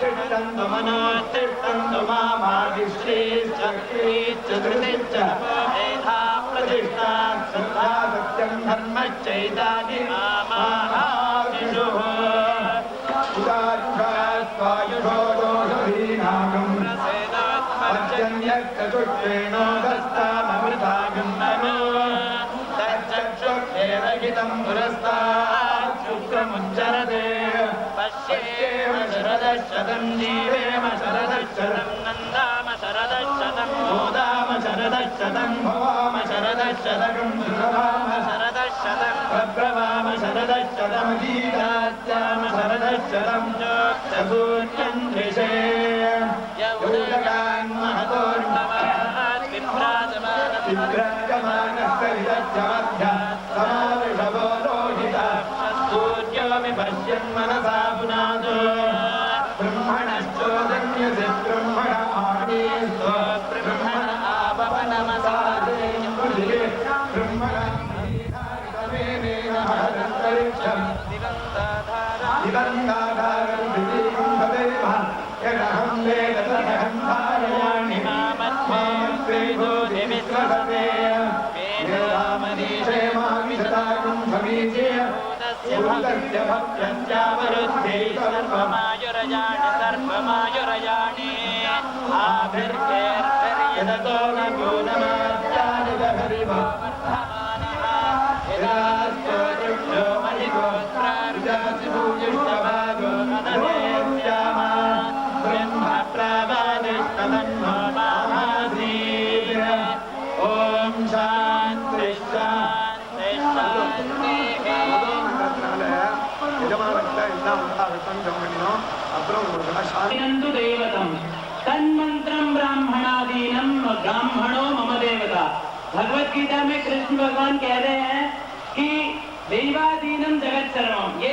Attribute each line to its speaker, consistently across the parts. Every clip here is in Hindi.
Speaker 1: तिष्ठन्तु मनोतिष्ठन्तु मामादिश्रीश्च क्रीश्च धृतिश्च मेधा प्रतिष्ठा श्रद्धा सत्यं धर्मश्चैतानि मामादिषुः उदायुषास्वायुषो दोषधीनागम् प्रसेदोत्मज्जन्यक्तचुष्टेनो दस्तामृतागम् नमो तच्चक्षुर्देवहितं पुरस्तात् शुक्रमुच्चरते पश्येम शरदशतं जीवेम शरदशतं नन्दाम शरदशतं मोदाम शरदशतं भवाम शरदशतकं सुरभाम शरदशतं प्रभ्रवाम शरदशतं गीतास्याम शरदशतं चोक्तसूर्यं दृशे यौदकान् महतोर्नमात् विभ्राजमानस्तविदच्छमध्य समाविषभो लोहिता सूर्योऽपि पश्यन् मनसा पुनादो ब्रह्मणश्चोदन्यसे ब्रह्मण आनीस्तो ब्रह्मण आवपनमसादे ब्रह्मण महदन्तरिक्षं दिगन्ताधारं दिवीं तदेव यदहं वेद तदहं धारयामि मामत्वेदो विश्वसते वेदामनीषे माविशताकं समीचे भूतस्य भक्त्यस्यावरुद्धे सर्वमायुरयाणि आभिर्गेर्यदतो न गुणमाद्यानिदहरिव यदास्तो दृष्टो मणिगोत्रार्जासि भूयुष्टभागो नदनेस्यामा ब्रह्म प्रावादिष्टतन्नो माहासीर ॐ शान्ति शान्ति शान्तिः
Speaker 2: देवतम तन्मंत्रम ब्राह्मणादीनम ब्राह्मणो मम देवता। भगवत गीता में कृष्ण भगवान कह रहे हैं कि देवादीनम जगत सर्वम, ये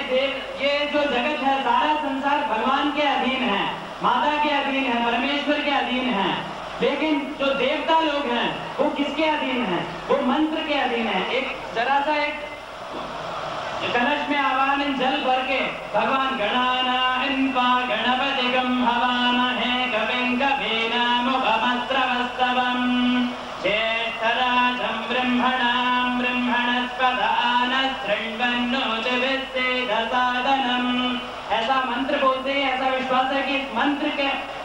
Speaker 2: जो जगत है सारा संसार भगवान के अधीन है, माता के अधीन है, परमेश्वर के अधीन है। लेकिन जो देवता लोग हैं वो किसके अधीन हैं? वो मंत्र के अधीन है। एक जरा सा एक कलश में आवाहन जल भर के भगवान गणानान्वा गणपतिगं हवामहे कविं कवीनामुपमस्रवस्तवं ज्येष्ठराजं ब्रह्मणां ब्रह्मणस्पदानः शृण्वन्नोतिभिस्सेदसादनम्। ऐसा मंत्र बोलते हैं, ऐसा विश्वास है कि इस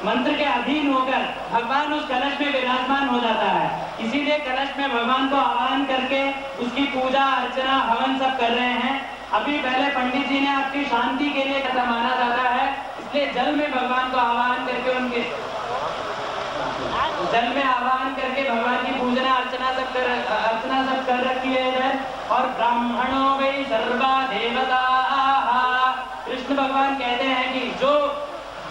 Speaker 2: मंत्र के अधीन होकर भगवान उस कलश में विराजमान हो जाता है। इसीलिए कलश में भगवान को आवाहन करके उसकी पूजा अर्चना हवन सब कर रहे हैं। अभी पहले पंडित जी ने आपकी शांति के लिए कथा माना जाता है, इसलिए जल में भगवान को आवाहन करके भगवान की पूजना अर्चना सब कर रखी है। और ब्राह्मणों वै सर्वा देवता, कृष्ण भगवान कहते हैं कि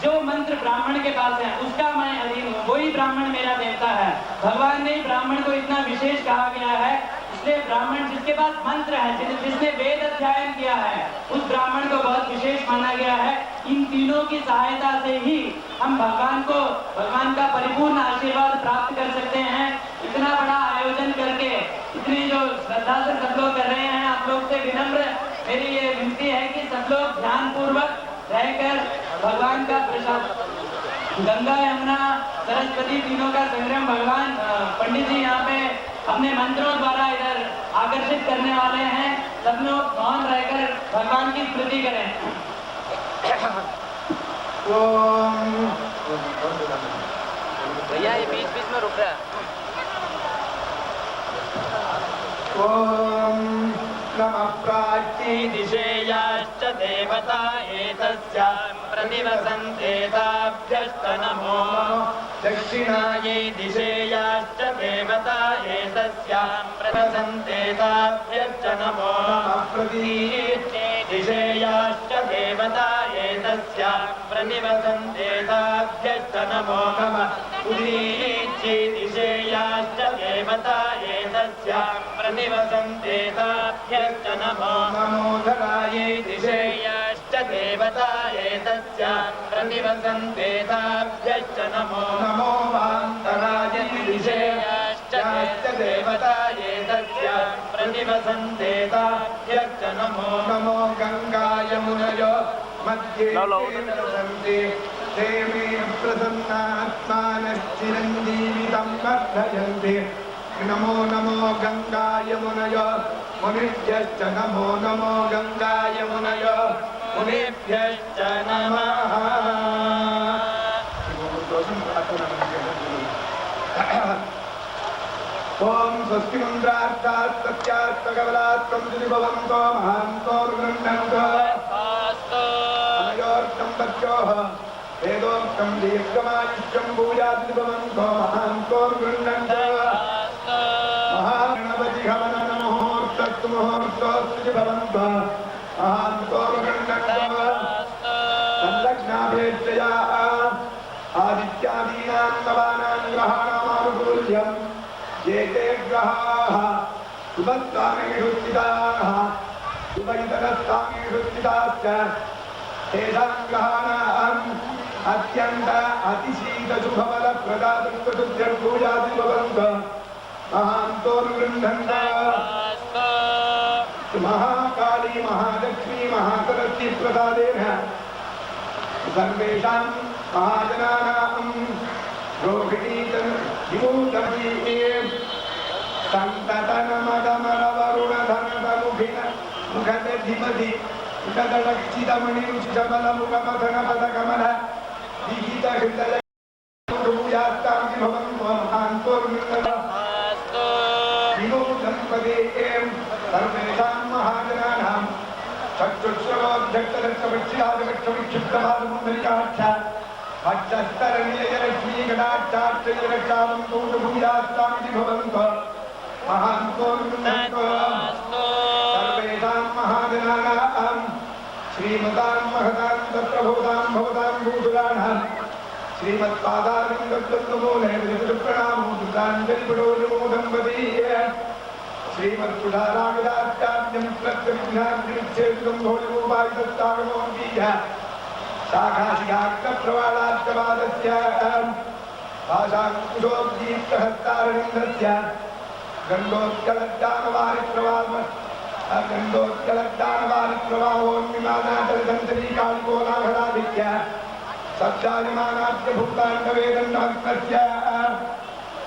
Speaker 2: जो मंत्र ब्राह्मण के पास है उसका मैं अधीन हूँ, वही ब्राह्मण मेरा देवता है। भगवान ने ब्राह्मण को इतना विशेष कहा गया है, इसलिए ब्राह्मण जिसके पास मंत्र है, जिसने वेद अध्ययन किया है, उस ब्राह्मण को बहुत विशेष माना गया है। इन तीनों की सहायता से ही हम भगवान का परिपूर्ण आशीर्वाद प्राप्त कर सकते हैं। इतना बड़ा आयोजन करके इतनी जो श्रद्धा से सब लोग कर रहे हैं, आप लोग से विनम्र मेरी ये विनती है कि सब लोग ध्यान पूर्वक रहकर भगवान का प्रसाद, गंगा यमुना सरस्वती तीनों का संगम भगवान पंडित जी यहाँ पे अपने मंत्रों द्वारा इधर आकर्षित करने वाले हैं। सब लोग मौन रहकर भगवान की स्तुति करें। भैया ये बीच बीच में रुक रहा है।
Speaker 1: ओम नमः प्राच्ये दिशेयाश्च देवता एतस्यां प्रतिवसन्ते ताभ्यश्च नमो। दक्षिणायै दिशेयाश्च देवता एतस्यां प्रतिवसन्ते ताभ्यश्च नमो। प्रतीच्ये दिशेयाश्च देवता एतस्यां प्रतिवसन्ते ताभ्यश्च नमो। उदीच्ये दिशेयाश्च देवता एतस्यां प्रतिवसन्ते ताभ्यश्च नमो। नमोधरायै दिशेयाश्च देवता एतस्यां प्रतिवसन्ते ताभ्यश्च नमो। नमो वान्तरायै दिशेयाश्च देवता एतस्यां प्रतिवसन्ते ताभ्यश्च नमो। नमो गङ्गा यमुनयो मध्ये सन्ति ते मे प्रसन्नात्मानश्चिरञ्जीवितं वर्धयन्ति नमो नमो गंगाय मुनय मुनिभ्यश्च नमो नमो गंगाय मुनय मुनिभ्यश्च नमः ओम स्वस्ति मंत्रार्थात् सत्यात् कवलात् भवन्तो महान्तो गृह्णन्तो अनयोर्तं बच्चोः वेदोक्तं दीर्घमायुष्यं भूयात् भवन्तो महान्तो गृह्णन्तो महागणपति हवन मुहूर्तस्तु मुहूर्तोस्तु भवन्तो महान्तो गृह्णन्तो संलग्नाभेक्षया आदित्यादीनां नवानां ग्रहाणामानुकूल्यं ये ते ग्रहाः शुभस्वामिषु स्थिताः शुभैतरस्वामिषु स्थिताश्च तेषां ग्रहाणाम् अत्यन्त अतिशीतशुभफलप्रदातृत्वशुद्ध्यर्भूयादि भवन्तः महान्तो गृह्णन्तः महाकाली महालक्ष्मी महासरस्वती प्रसादेन सर्वेषां महाजनानां रोहिणी विभूतमी सन्ततनमदमरवरुणधनमुखिन मुखदधिपति मुखदलक्षितमणिरुचितबलमुखमथनपदकमल विहितहृदय भूयास्तां भवन्तो महान्तो विनोदम्पदे सर्वेषां महाजनानां चक्षुश्रवोद्धक्षदक्षपक्षिराजपक्षविक्षिप्तपादमुन्दरिकाक्ष भक्षस्तरणीयलक्ष्मी कटाक्षाक्षरक्षामं कौटभूयास्तामिति भवन्तो महान्तो सर्वेषां महाजनानां श्रीमतां महतां तत्रभूतां भवतां भूतुराणां श्रीमत्पादारविन्दमूले प्रणामो कृताञ्जलिपडो नमो दम्पतीये श्रीमत्पुरारामिदात्याद्यं प्रत्यभिज्ञानविच्छेदं भोजनोपायदत्तागमोऽपीय शाखाशिखाग्रप्रवालाद्यवादस्य भाषाङ्कुशोद्दीप्तहस्तारविन्दस्य गण्डोत्कलज्जानवारिप्रवाहोन्मिमानाचलसन्तरीकालिकोलाहलादित्य सत्यायमानाद्यभूताण्डवेदन्नभक्तस्य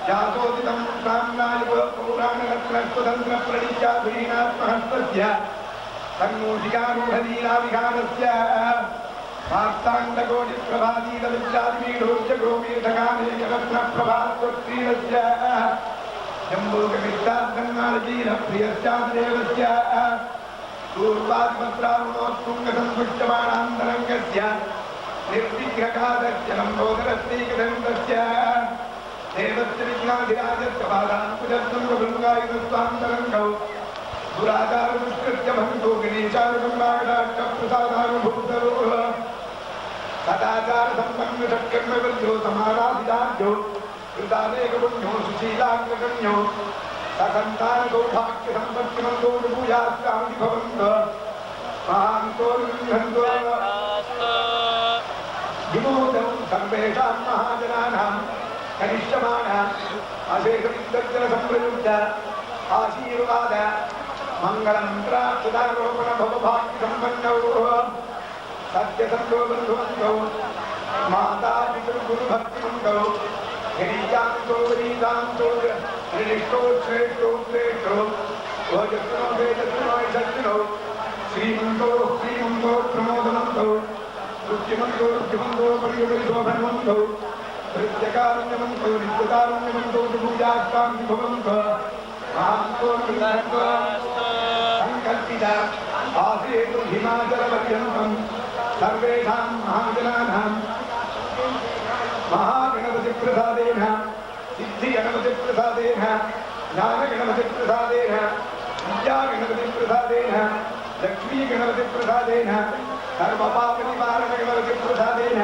Speaker 1: जातोदितं साम्नालिपुरपुराणरत्नस्वतन्त्रप्रणित्याधीनात्महस्तस्य सन्मूषिकारूढलीलाविहारस्य वार्ताण्डकोटिप्रभातीतविद्यादिपीठोच्च गोपीठकानेकरत्नप्रभास्वत्रीरस्य जम्बूकवित्तार्थन्नारजीरप्रियस्यादिदेवस्य पूर्वादिपत्रारुणोत्तुङ्गसम्पुष्टमाणान्तरङ्गस्य निर्विघ्नकादस्य लम्बोदरस्तीकदन्तस्य देवस्य विघ्नाधिराजस्य पादाङ्कुजत्वङ्गभृङ्गायुधस्वान्तरङ्गौ दुराचारदुष्कृत्य भङ्गो गणेशारुगङ्गाकटाक्षप्रसादानुभूतरो सदाचारसम्पन्नषट्कर्मवृद्धो समाराधिताढ्यो कृतानेकपुण्यो सुशीलाङ्गकन्यो ससन्तानसौभाग्यसम्पत्तिमन्तो भूयास्तामिति भवन्तः महान्तो गृह्णन्तो विमोदं सर्वेषां महाजनानां करिष्यमाणा अशेषविद्वज्जनसंप्रयुक्त आशीर्वाद मङ्गलमन्त्राक्षदारोपण भवभाग्यसम्पन्नौ सत्यसन्धोबन्धुवन्तौ माता पितृगुरुभक्तिमन्तौ गिरीयान्तो वरीतान्तो श्रेष्ठो श्रेष्ठो श्रेष्ठो भोजत्नो वेदत्नो यशस्विनो श्रीमन्तो श्रीमन्तो प्रमोदमन्तौ रुचिमन्तो रुचिमन्तो परिगुणशोभनमन्तौ नृत्यकारुण्यमन्तो नित्यकारुण्यमन्तो पूजास्तामिति भवन्तः महान्तो संकल्पित आसेतु हिमाचलपर्यन्तं सर्वेषां महाजनानां महागणपतिप्रसादेन सिद्धिगणपतिप्रसादेन ज्ञानगणपतिप्रसादेन विद्यागणपतिप्रसादेन लक्ष्मीगणपतिप्रसादेन सर्वपापनिवारणगणपतिप्रसादेन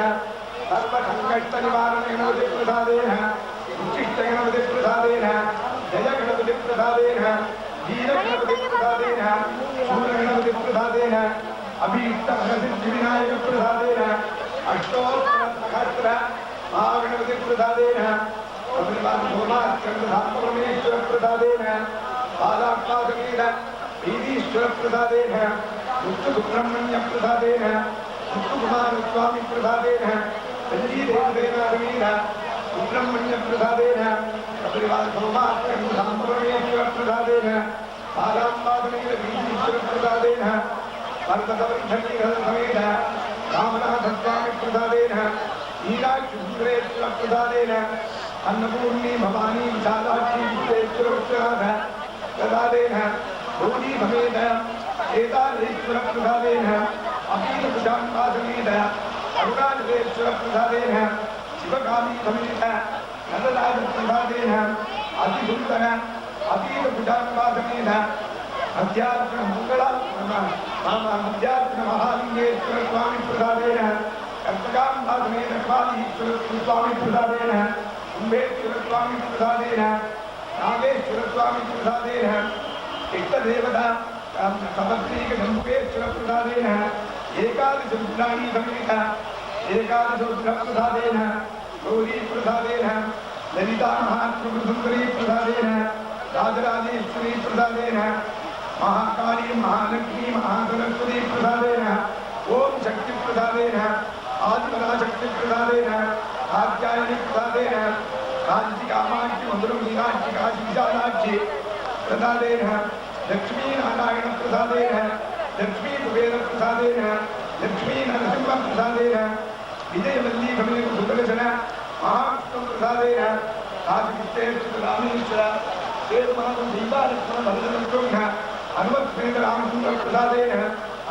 Speaker 1: सर्वसङ्कष्टनिवारणगणपतिप्रसादेन उच्चिष्टगणपतिप्रसादेन जयगणपतिप्रसादेन वीरगणपतिप्रसादेन शूरगणपतिप्रसादेन अभीष्टफलसिद्धिविनायकप्रसादेन अष्टोत्तरसहस्र महागणपतिप्रसादेन सोमास्कन्दधात्मपरमेश्वरप्रसादेन बालाक्पादकेन भीतीश्वरप्रसादेन मुक्तसुब्रह्मण्यप्रसादेन मुक्तकुमारस्वामिप्रसादेन सुब्रह्मण्य प्रसादेन कपिलवाल सोमात्रं संपूर्णेश्वर प्रसादेन बालाम्बादनीर बीजीश्वर प्रसादेन पर्वतवैष्णवीर समेत रामनाथ स्वामी प्रसादेन मीनाक्षीश्वरेश्वर प्रसादेन अन्नपूर्णी भवानी विशालाक्षी विश्वेश्वर प्रसादेन गौरी समेत केदारेश्वर प्रसादेन अमीर कुशाम्बा समेत अरुणाचलेश्वर प्रसादेन शिवकामी समेत नंदलाल प्रसादेन अतिसुंदर अमीर कुशाम्बा समेत अध्यात्म मंगला अध्यात्म महालिंगेश्वर स्वामी प्रसादेन कर्तकाम्बा समेत कालीश्वर स्वामी प्रसादेन कुंभेश्वर स्वामी प्रसादेन नागेश्वर स्वामी प्रसादेन इष्टदेवता सपत्नीक शंभुकेश्वर प्रसादेन एकादश रुद्राणी समेत एकादश रुद्र प्रसादेन गौरी प्रसादेन ललिता महात्रिपुरसुंदरी प्रसादेन राजराजेश्वरी प्रसादेन महाकाली महालक्ष्मी महासरस्वती प्रसादेन ओम शक्ति प्रसादेन आदिपराशक्ति प्रसादेन कात्यायनी प्रसादेन कांची कामाक्षी मधुर मीनाक्षी काशी विशालाक्षी प्रसादेन लक्ष्मी नारायण प्रसादेन लक्ष्मी कुबेर प्रसादेन लक्ष्मी नरसिंह प्रसादेन विजयवल्ली समेत सुदर्शन महाविष्णु प्रसादेन काशीविश्वेश्वर रामेश्वर देवमाधव दीपालक्ष्मण भरतलक्ष्मण हनुमत समेत रामचंद्र प्रसादेन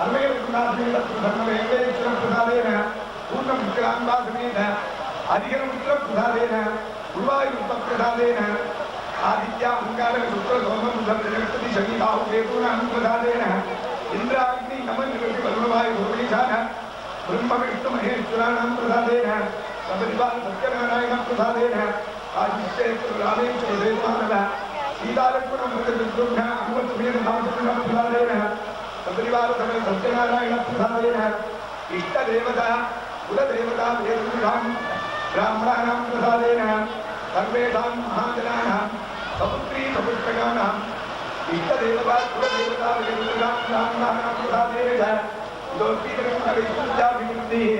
Speaker 1: अरमेल कुमार प्रसन्न वेंकटेश्वर प्रसादेन पूर्ण विक्रांबा समेत हरिहर मित्र प्रसादेन गुरुवायूरप्प प्रसादेन आदित्य अंगारक शुक्र सोम बुध बृहस्पति शनि राहु केतु प्रसादेन इंद्राग्नि नमन निवृत्ति वरुणवायु भूमिशान ब्रह्म विष्णु महेश्वराणां प्रसादेन सबरिवाल सत्यनारायण प्रसादेन आदित्येश्वर रामेश्वर देवमानव सीतालक्ष्मण मृत विद्रुम्न हनुमत समेत रामचंद्र प्रसादेन सबरिवाल समेत सत्यनारायण प्रसादेन इष्ट देवता कुल देवता वेदविधान ब्राह्मणानां प्रसादेन सर्वेषां महाजनानां सपुत्री सपुत्रकानां इष्टदेवता कुलदेवता वेदविधान ब्राह्मणानां प्रसादेन लोकीकरणविद्याभिवृद्धिः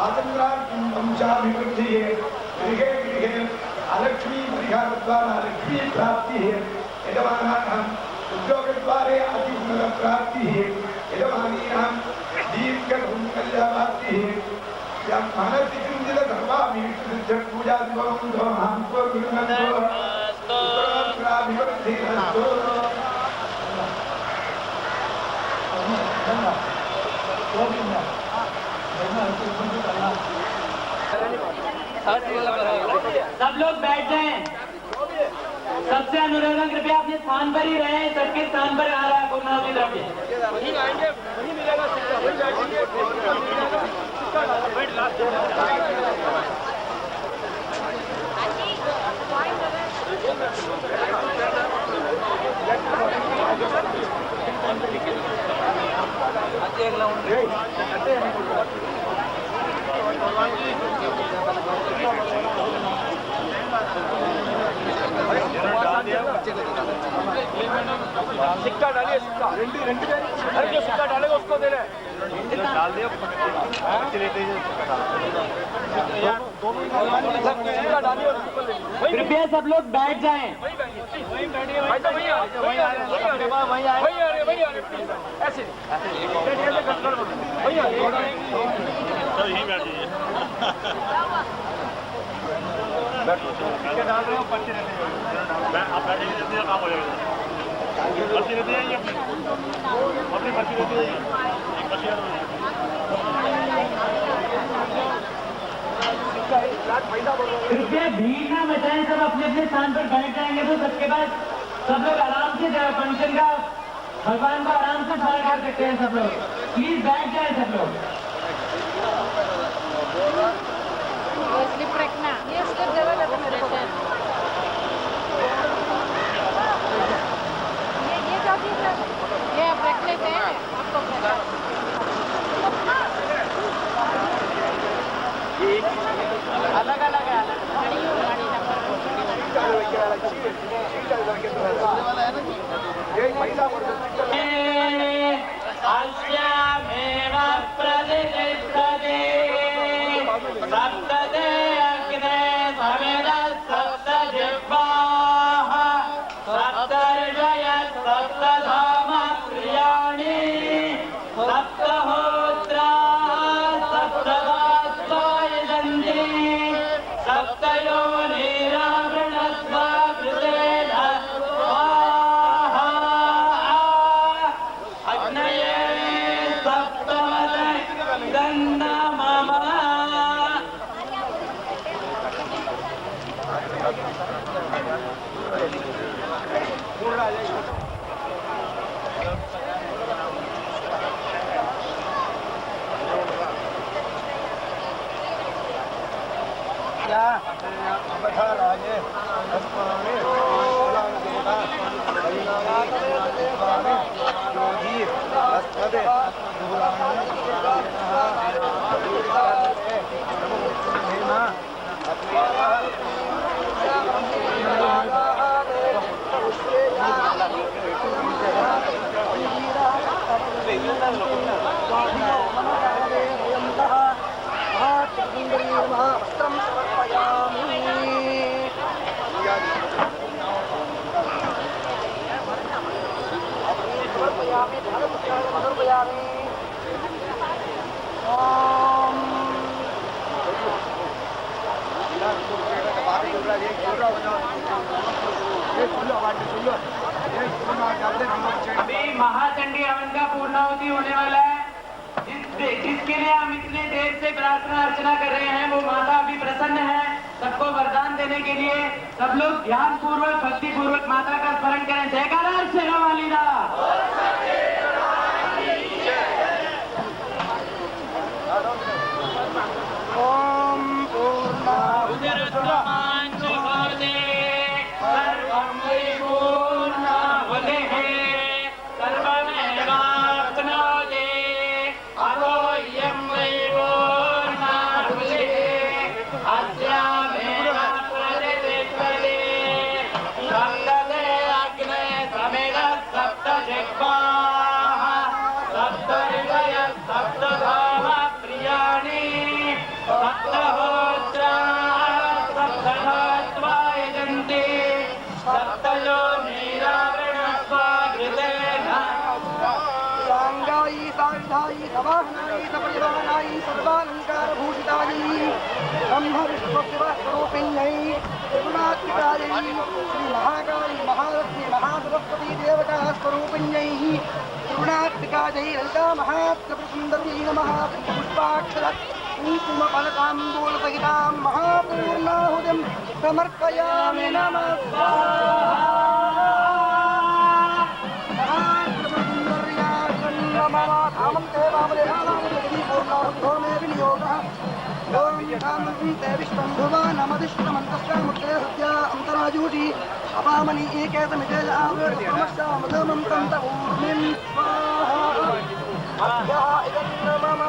Speaker 1: आचन्द्रार्थिं वंशाभिवृद्धिः गृहे गृहे अलक्ष्मी परिहारद्वारा लक्ष्मी प्राप्तिः यजमानानां उद्योगद्वारे अत्युन्नतप्राप्तिः यजमानीनां दीर्घसौकर्यप्राप्तिः मनसि किञ्चित् सर्वाभिवृद्धिः पूजादिभवन्तो महान्तो गुरुनन्तो उत्तराभिवृद्धिरस्तु।
Speaker 2: सब लोग बैठ जाएं। सबसे अनुरोध है कृपया अपने स्थान पर ही रहें। सबके स्थान पर आ रहा है गुरुनाथ की तरफ से। वहीं आएंगे, वहीं मिलेगा सिक्का, वहीं जाएंगे।
Speaker 3: सिक्का डालिए, सिक्का अरे जो सिक्का डालेगा उसको दे रहे डाल दिया सिक्का डालिए।
Speaker 2: कृपया सब लोग बैठ जाएं।
Speaker 3: ऐसे डाल रहे हो पर्ची रहते हैं आप बैठे काम हो जाएगा पर्ची रहती है अपनी पर्ची रहती है
Speaker 2: कृपया भीड़ ना मचाएं। सब अपने अपने स्थान पर बैठ जाएंगे तो सबके बाद सब लोग आराम से फंक्शन का भगवान को आराम से स्मरण कर सकते हैं। सब लोग प्लीज बैठ जाए सब लोग।
Speaker 4: स्लिप रखना, ये स्लिप जगह रखो मेरे से। ये क्या चीज है? ये आप रख लेते हैं आपको अलग अलग है गाड़ी
Speaker 2: अश्यामेव प्रतिष्ठते सप्तते अग्ने सप्तयोनिरावृणस्वा कृतेन स्वाहा अग्नये सप्तमदन्नमः अभी महाचंडी हवन का पूर्णाहुति होने वाला है। जिसके लिए हम इतने देर से प्रार्थना अर्चना कर रहे हैं वो माता अभी प्रसन्न है सबको वरदान देने के लिए। सब लोग ध्यान पूर्वक भक्ति पूर्वक माता का स्मरण करें। जयकारा शेरा वाली दा। ओम महाकाली महालक्ष्मी महासरस्वती देवता स्वरूपिण्यै त्रिगुणात्मिकायै ललिता महात्रिपुरसुन्दरी नमः। पुष्पाक्षर कुङ्कुम फलताम्बूलसहितां महापूर्णाहुतिं समर्पयामि नमः। अंतराजूटी अपामनी एकेतमिते आवर्तमश्यामदमं तन्तऊर्मिं स्वाहा इदं नमः।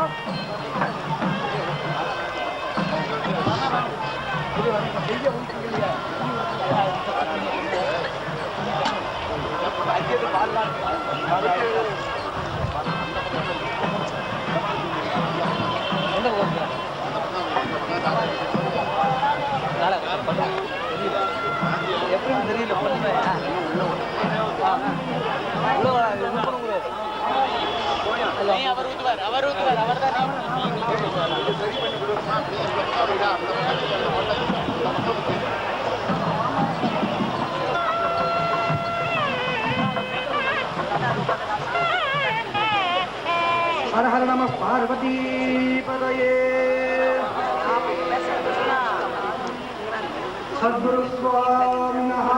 Speaker 2: हर हर नमः पार्वती पदये। सद्गुरु स्वामिनः।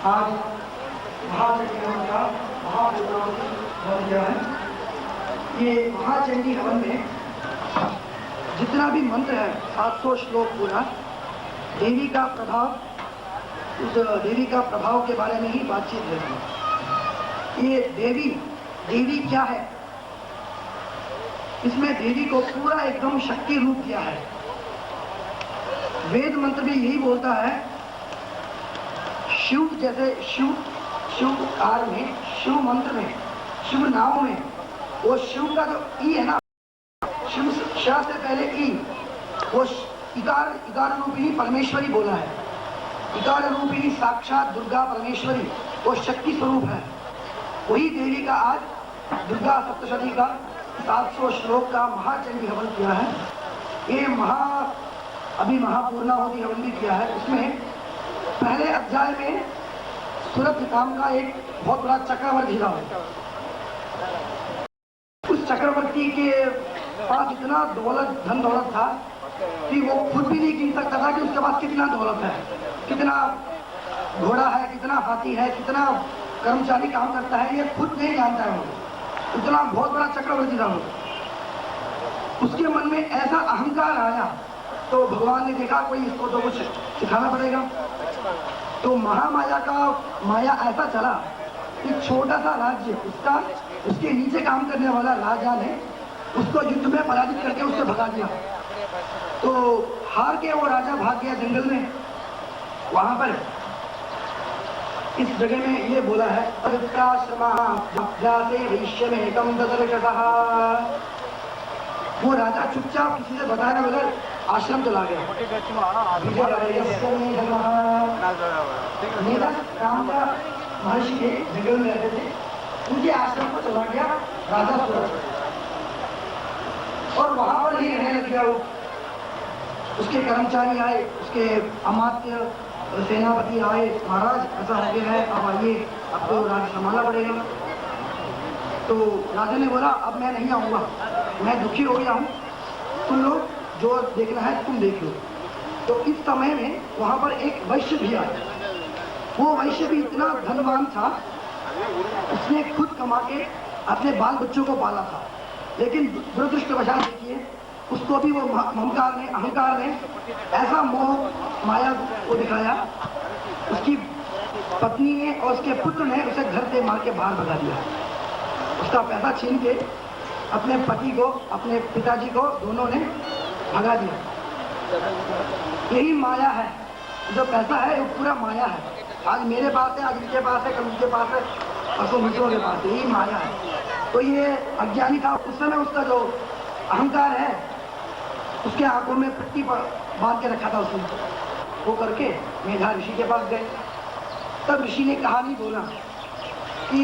Speaker 2: आज महाचंडी हवन का महापूर्णाहुति हो गया है। ये महाचंडी हवन में जितना भी मंत्र है 700 श्लोक पूरा देवी का प्रभाव, उस देवी का प्रभाव के बारे में ही बातचीत है। ये देवी क्या है? इसमें देवी को पूरा एकदम शक्ति रूप दिया है। वेद मंत्र भी यही बोलता है, शिव जैसे शिव काल में, शिव मंत्र में, शिव नाम में वो शिव का जो ई है ना, शिव शाह से पहले ई, वो इकार रूपिणी परमेश्वरी बोला है। इकार रूपिणी साक्षात दुर्गा परमेश्वरी वो शक्ति स्वरूप है। वही देवी का आज दुर्गा सप्तशती का 700 श्लोक का महाचंडी हवन किया है।
Speaker 5: ये अभी महापूर्णाहुति हवन भी किया है। उसमें पहले अध्याय में सूरत नाम का एक बहुत बड़ा चक्रवर्ती था। उस चक्रवर्ती के पास इतना धन दौलत था कि वो खुद भी नहीं गिन सकता था कि उसके पास कितना दौलत है, कितना घोड़ा है, कितना हाथी है, कितना कर्मचारी काम करता है, ये खुद नहीं जानता है। वो इतना बहुत बड़ा चक्रवर्ती था वो। उसके मन में ऐसा अहंकार आया तो भगवान ने देखा कोई इसको तो कुछ सिखाना पड़ेगा। तो माया ऐसा चला कि छोटा सा राज्य उसके नीचे काम करने वाला राजा ने उसको युद्ध में पराजित करके उससे भगा दिया। तो हार के वो राजा भाग गया जंगल में। वहां पर इस जगह में ये बोला है, वो राजा चुपचाप किसी से बताया बगैर आश्रम चला गया। मेरा काम का महर्षि के जंगल में रहते थे, उनके आश्रम को चला गया राजा सूरज और वहां पर ही रहने लग गया। वो उसके कर्मचारी आए, उसके अमात्य सेनापति आए, महाराज ऐसा हो गया है, अब आइए, अब तो राज्य संभालना पड़ेगा। तो राजा ने बोला अब मैं नहीं आऊंगा, मैं दुखी हो गया हूँ, तुम लोग जो देखना है तुम देख लो। तो इस समय में वहां पर एक वैश्य भी आया। वो वैश्य भी इतना धनवान था, उसने खुद कमा के अपने बाल बच्चों को पाला था, लेकिन दुरदृष्टवशात देखिए उसको भी वो अहंकार ने ऐसा मोह माया को दिखाया। उसकी पत्नी ने और उसके पुत्र ने उसे घर से मार के बाहर भगा दिया। उसका पैसा छीन के अपने पति को, अपने पिताजी को दोनों ने भगा दिया। यही माया है, जो पैसा है वो पूरा माया है। आज मेरे पास है, आज इनके पास है, कल उनके पास है, परसों मित्रों के पास है, यही माया है। तो ये अज्ञानी था, उस समय उसका जो अहंकार है उसके आंखों में पट्टी बांध के रखा था उसने। वो करके मेधा ऋषि के पास गए। तब ऋषि ने कहानी बोला कि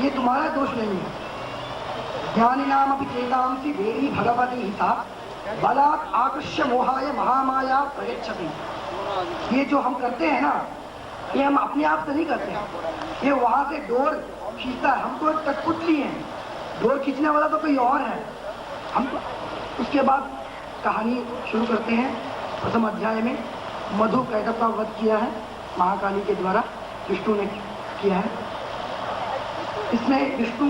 Speaker 5: ये तुम्हारा दोष नहीं है, ज्ञानी नाम अपनी चेतांसी देवी भगवती हिता बलात् आकृष्य मोहाय महामाया प्रगच्छति। ये जो हम करते हैं ना, ये हम अपने आप से नहीं करते हैं, ये वहां से डोर खींचता है। हम तो कठपुतली हैं, डोर खींचने वाला तो कोई और है। हम उसके बाद कहानी शुरू करते हैं। प्रथम अध्याय में मधु कैटभ का वध किया है महाकाली के द्वारा, विष्णु ने किया है। इसमें विष्णु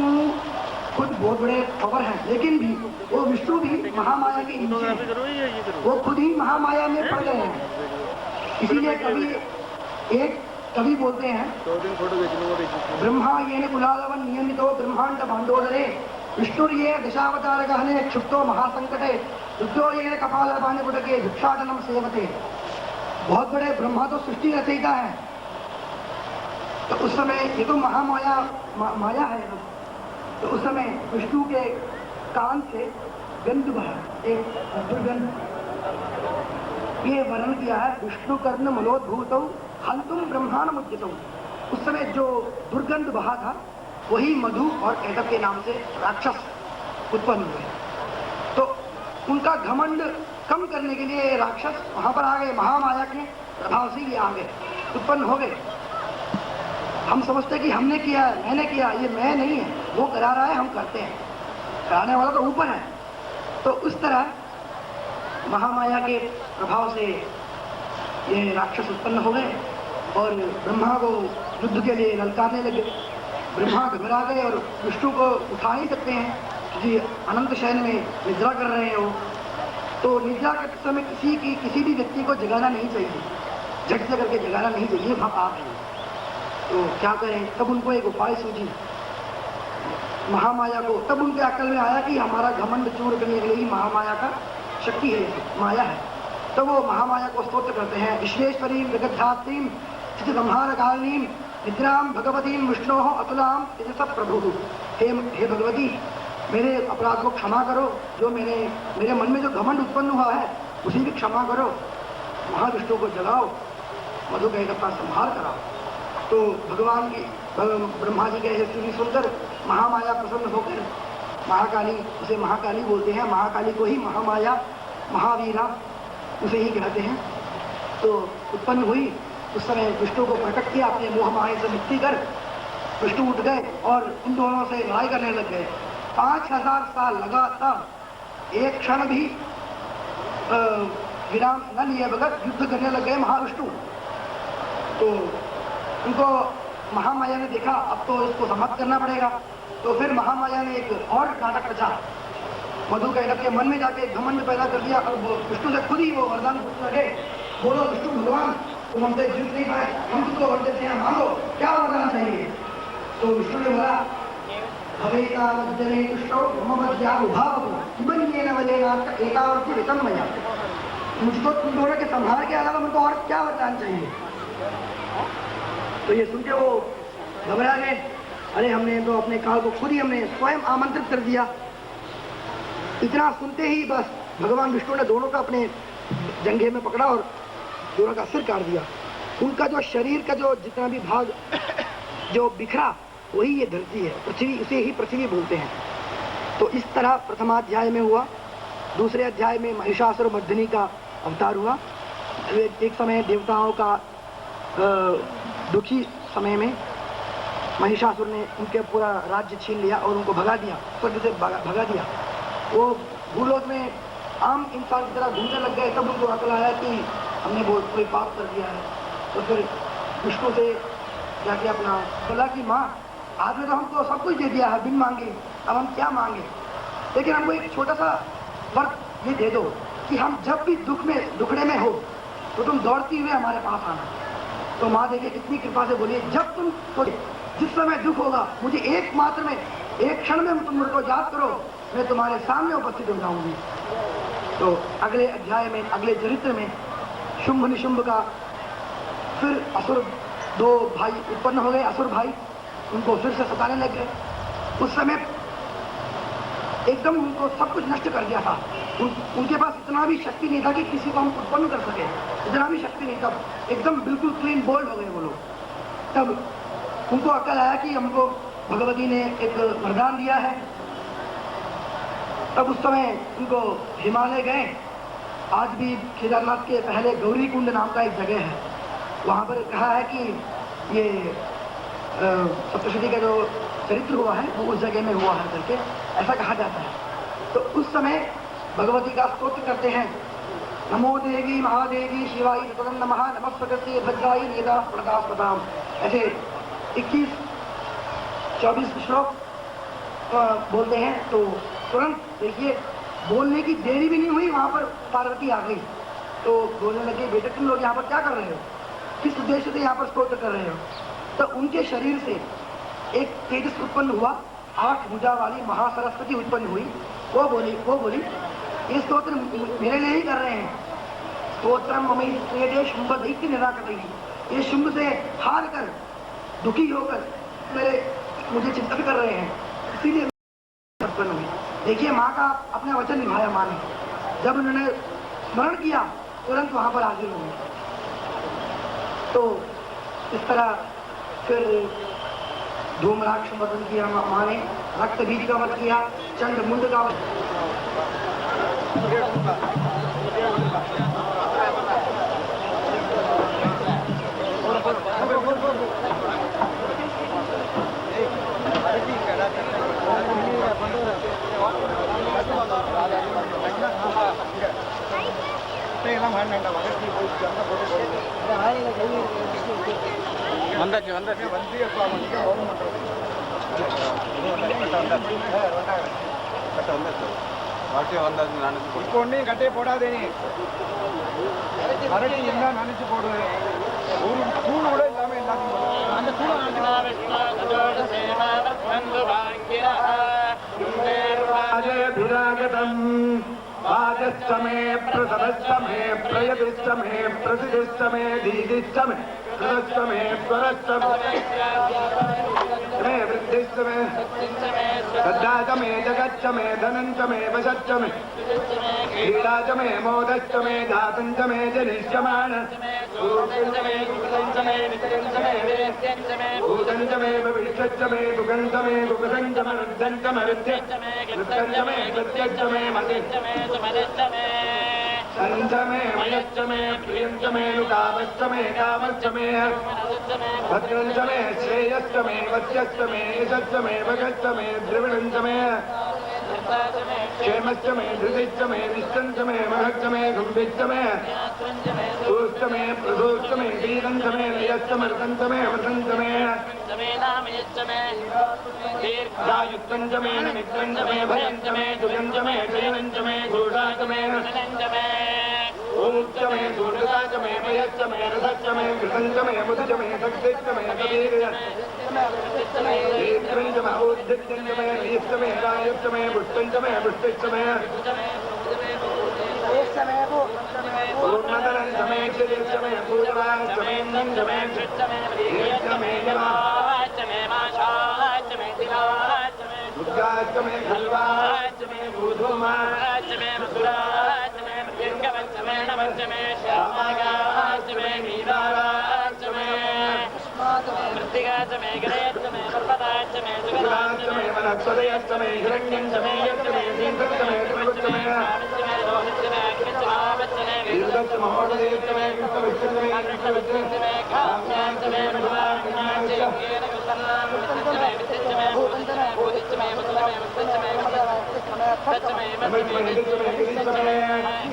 Speaker 5: खुद बहुत बड़े पावर हैं, लेकिन भी वो विष्णु भी महामाया के नीचे हैं, वो खुद ही महामाया में पड़ गए हैं। इसीलिए एक कवि बोलते हैं, ब्रह्मा येन कुलालवन नियमितो ब्रह्मांड भांडोदरे विष्णुर्ये दशावतार गहने क्षुप्तो महासंकटे रुद्रो ये कपालपाने पुटके भिक्षाटनम सेवते। बहुत बड़े ब्रह्मा तो सृष्टि रचयिता है। तो उस समय ये तो माया है। तो उस समय विष्णु के कान से गंध बहा, एक दुर्गंध। ये वर्णन किया है, विष्णु कर्ण मलोद्भूत हंतुम ब्रह्मांड मुद्यत। उस समय जो दुर्गंध बहा था वही मधु और कैटभ के नाम से राक्षस उत्पन्न हुए। तो उनका घमंड कम करने के लिए राक्षस वहां पर आ गए, महामाया के प्रभाव से ये आ गए, उत्पन्न हो गए। हम समझते कि हमने किया है, मैंने किया, ये मैं नहीं है, वो करा रहा है, हम करते हैं, कराने वाला तो ऊपर है। तो उस तरह महामाया के प्रभाव से ये राक्षस उत्पन्न हो गए और ब्रह्मा को युद्ध के लिए ललकारने लगे। ब्रह्मा घबरा गए और विष्णु को उठा नहीं सकते हैं क्योंकि अनंत शयन में निद्रा कर रहे हैं वो। तो निद्रा के समय किसी भी व्यक्ति को जगाना नहीं चाहिए, झट से करके जगाना नहीं चाहिए, वहाँ पाप है। तो क्या करें, तब उनको एक उपाय सूझी महामाया को। तब उनके अकल में आया कि हमारा घमंड चूर करने के लिए ही महामाया का शक्ति है, माया है। तो वो महामाया को स्तोत्र करते हैं, विश्वेश्वरीं जगद्धात्रीं चित्तसंहारकारिणीं निद्रां भगवतीं विष्णोः अतुलां तेजसः प्रभुः। हे भगवती, मेरे अपराध को क्षमा करो, जो मेरे मन में जो घमंड उत्पन्न हुआ है उसी की क्षमा करो, महाविष्णु को जगाओ, मधु कैटभ का संहार कराओ। तो भगवान की ब्रह्मा जी के ऐसे स्तुति सुनकर महामाया प्रसन्न होकर महाकाली, उसे महाकाली बोलते हैं, महाकाली को ही महामाया महावीरा उसे ही कहते हैं। तो उत्पन्न हुई, उस समय विष्णु को प्रकट किया, अपने मोह माया से मुक्ति कर विष्णु उठ गए और उन दोनों से लड़ाई करने लग गए। 5000 साल लगातार एक क्षण भी विराम न लिए बगैर युद्ध करने लग गए महाविष्णु। तो उनको महामाया ने देखा अब तो इसको समाप्त करना पड़ेगा, तो फिर महामाया ने एक और नाटक रचा। मधु कैटभ के मन में जाके घमंड पैदा कर दिया और विष्णु से खुद ही वो वरदान पूछने लगे, बोलो विष्णु भगवान तुम हमसे जीत नहीं पाए, हम तुमको वर देते हैं, मांगो क्या वरदान चाहिए। तो विष्णु ने बोला भवेतावज्जने तुष्टौ मुझको तुम दोनों के संहार के अलावा मुझको और क्या वरदान चाहिए। तो ये सुन के वो घबरा गए, अरे हमने तो अपने काल को खुद ही हमने स्वयं आमंत्रित कर दिया। इतना सुनते ही बस भगवान विष्णु ने दोनों का अपने जंघे में पकड़ा और दोनों का सिर काट दिया। उनका जो शरीर का जो जितना भी भाग जो बिखरा वही ये धरती है, पृथ्वी, इसे ही पृथ्वी बोलते हैं। तो इस तरह प्रथमाध्याय में हुआ। दूसरे अध्याय में महिषासुर मर्दिनी का अवतार हुआ। एक समय देवताओं का दुखी समय में महिषासुर ने उनके पूरा राज्य छीन लिया और उनको भगा दिया, स्वर्ग से भगा दिया। वो भूलोक में आम इंसान की तरह घूमने लग गए। तब उनको अकल आया कि हमने बहुत कोई पाप कर दिया है। तो फिर विष्णु से जाके अपना बोला कि माँ आपने तो हमको सब कुछ दे दिया है बिन मांगे, अब हम क्या मांगे, लेकिन हमको एक छोटा सा वर्त ये दे दो कि हम जब भी दुखड़े में हो तो तुम दौड़ती हुए हमारे पास आना। तो माँ देखिए कितनी कृपा से बोलिए, जब तुम जिस समय दुख होगा मुझे एक मात्र में एक क्षण में तुम मुझको याद करो, मैं तुम्हारे सामने उपस्थित हो जाऊंगी। तो अगले अध्याय में अगले चरित्र में शुंभ निशुंभ का फिर असुर दो भाई उत्पन्न हो गए, असुर भाई, उनको फिर से सताने लग गए। उस समय एकदम उनको सब कुछ नष्ट कर दिया था। उनके पास इतना भी शक्ति नहीं था कि किसी को हम उत्पन्न कर सके, इतना भी शक्ति नहीं था। एकदम बिल्कुल क्लीन बोल्ड हो गए वो लोग। तब उनको अक्ल आया कि हमको भगवती ने एक वरदान दिया है। तब उस समय उनको हिमालय गए। आज भी केदारनाथ के पहले गौरी कुंड नाम का एक जगह है, वहाँ पर कहा है कि ये सप्तशती का जो चरित्र हुआ है वो उस जगह में हुआ है करके ऐसा कहा जाता है। तो उस समय भगवती का स्तोत्र करते हैं, नमो देवी महादेवी शिवाई सततं नमः, नमः प्रकृति भद्राई नेदा प्रदास्पदाम। ऐसे 21-24 श्लोक बोलते हैं। तो तुरंत देखिए बोलने की देरी भी नहीं हुई, वहाँ पर पार्वती आ गई। तो बोलने लगे, बेटे तुम लोग यहाँ पर क्या कर रहे हो, किस उद्देश्य से यहाँ पर स्तोत्र कर रहे हो। तो उनके शरीर से एक तेजस उत्पन्न हुआ, 8 भुजा वाली महासरस्वती उत्पन्न हुई। वो बोली ये स्तोत्र मेरे लिए ही कर रहे हैं। स्तोत्रम ममई प्रियदे शुंभ दैत्य निराकृति। ये शुंभ से हार कर दुखी होकर मुझे चिंतन कर रहे हैं, इसीलिए उत्पन्न हुई। देखिए माँ का अपने वचन निभाया माँ ने, जब उन्होंने स्मरण किया तुरंत वहां पर हाजिर हुए। तो इस तरह फिर धूम्राक्ष वधन किया माँ ने, रक्त बीज का वध किया, चंड मुंड का वध।
Speaker 1: கட்டையை போடாதே, அரட்டி எல்லாம் நினைச்சு போடு, ஒரு தூண் கூட இல்லாம எல்லாத்தையும் அந்த वाजश्चमे प्रसवश्चमे प्रयतिश्चमे प्रसिद्धिश्चमे दीदिश्चमे कृतश्चमे स्वरश्चमे वृद्धिश्चमे श्रद्धाचमे जगच्चमे धनञ्चमे वशच्चमे क्रीडाचमे मोदश्चमे धातुञ्चमे जनिष्यमाण भूतञ्चमे भविष्यच्चमे गुगञ्चमे गुगसञ्चमे रुद्धञ्चमे रुद्ध्यच्चमे कृत्यञ्चमे कृत्यच्चमे मतिश्चमे च मे मयश्च मे प्रियं च मे लुकावश्च मे कामश्च मे भद्रं च मे श्रेयश्च मे वस्यश्च मे यशश्च मे भगश्च मे द्रविणं च मे क्षेमश्च मे धृतिश्च मे निष्ठं च मे महश्च मे गुम्भिश्च मे सूश्च मे प्रसूश्च मे वीरं च मे लयश्च मर्दं च मे अमृतं च मे दीर्घायुक्तं च मे नित्यं च मे भयं च मे दुर्गं च मे शयनं च मे घोषा च मे ऊच मे दूर्गता च मे मयश्च मे रसश्च मे घृतं च मे मुदच मे शक्तिश्च मे कबीरं च मे औद्धित्यं च मे नीश्च मे रायश्च मे पुष्टं च मे पुष्टिश्च मे पूर्णधनं च मे क्षितिश्च मे पूजवान् च मे इन्दं च मे धृश्च मे वीर्यश्च मे यमाश्च मे माशाश्च मे तिलाश्च मे दुर्गाश्च मे खल्वाश्च मे भूधूमाश्च मे मधुराश्च मे मृत्यङ्गवश्च मे नवश्च मे श्यामागाश्च मे नीलाश्च मे मृत्तिकाश्च मे गणेश्च मे पर्वताश्च मे सुगदाश्च मे वनस्पतयश्च मे हिरण्यं च मे यश्च मे दीर्घश्च मे त्रिभुश्च मे स्वामिश्च मे रोहिश्च मे अग्निश्च महावश्च मे दीर्घश्च महोदयश्च मे कृष्णविश्च मे कृष्णविश्च मे काम्याश्च मे मधुवाग्न्याश्च योगेन कृतन्नां विश्वश्च मे विश्वश्च मे भूतश्च मे भूतिश्च मे वसुश्च मे वसुश्च मे तच्च मे मच्च मे हितश्च मे हितश्च मे